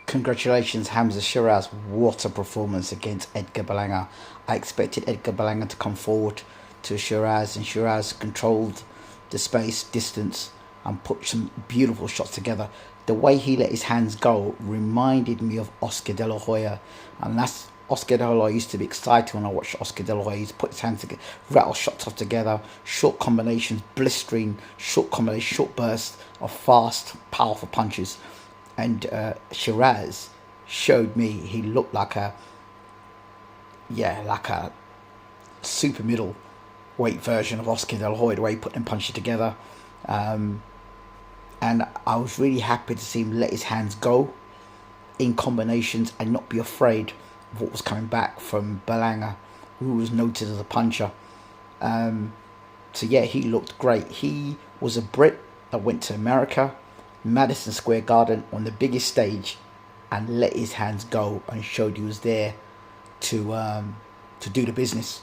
Congratulations, Hamza Sheeraz. What a performance against Edgar Berlanga. I expected Edgar Berlanga to come forward to Sheeraz, and Sheeraz controlled the space, distance, and put some beautiful shots together. The way he let his hands go reminded me of Oscar De La Hoya, and that's Oscar De La Hoya. Used to be excited when I watched Oscar De La Hoya. He used to put his hands together, rattle shots off together, short combinations, blistering, short combinations, short bursts of fast, powerful punches. And Sheeraz showed me he looked like a super middle weight version of Oscar De La Hoya, the way he put them punches together. And I was really happy to see him let his hands go in combinations and not be afraid of what was coming back from Berlanga, who was noted as a puncher. So yeah, he looked great. He was a Brit that went to America, Maddison Square Garden, on the biggest stage, and let his hands go and showed he was there to do the business.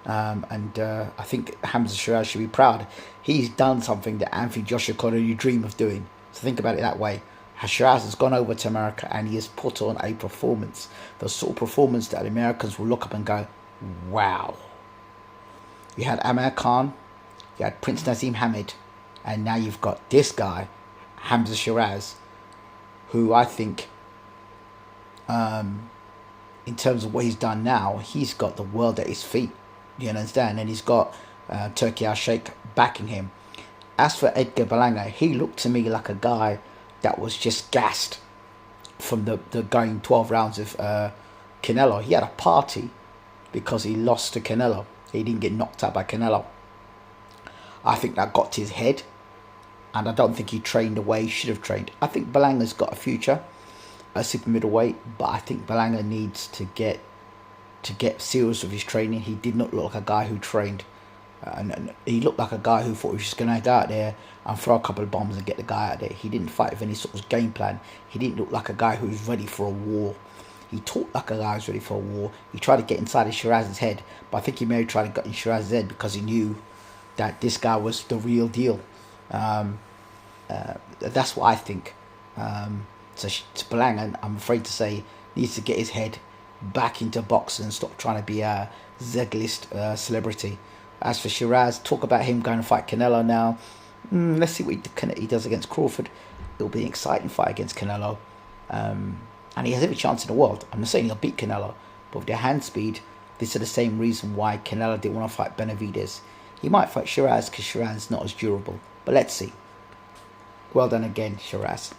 I think Hamza Sheeraz should be proud. He's done something that Anthony Joshua could only dream of doing. So think about it that way. Sheeraz has gone over to America and he has put on a performance, the sort of performance that Americans will look up and go, wow. You had Amir Khan, you had Prince Nazim Hamid, and now you've got this guy, Hamza Sheeraz, who I think, in terms of what he's done now, he's got the world at his feet. You understand? And he's got Turki Al-Sheikh backing him. As for Edgar Berlanga, he looked to me like a guy that was just gassed from the going 12 rounds of Canelo. He had a party because he lost to Canelo. He didn't get knocked out by Canelo. I think that got to his head, and I don't think he trained the way he should have trained. I think Berlanga's got a future at super middleweight, but I think Berlanga needs to get serious with his training. He did not look like a guy who trained, and he looked like a guy who thought he was just going to go out there and throw a couple of bombs and get the guy out there. He didn't fight with any sort of game plan. He didn't look like a guy who was ready for a war. He talked like a guy who was ready for a war. He tried to get inside of Sheeraz's head, but I think he may have tried to get in Sheeraz's head because he knew that this guy was the real deal. That's what I think. So Berlanga, I'm afraid to say, needs to get his head back into boxing and stop trying to be a Z-list celebrity. As for Sheeraz, talk about him going to fight Canelo now. Let's see what he does against Crawford. It'll be an exciting fight against Canelo. And he has every chance in the world. I'm not saying he'll beat Canelo, but with their hand speed, this is the same reason why Canelo didn't want to fight Benavidez. He might fight Sheeraz because Sheeraz is not as durable. But let's see. Well done again, Sheeraz.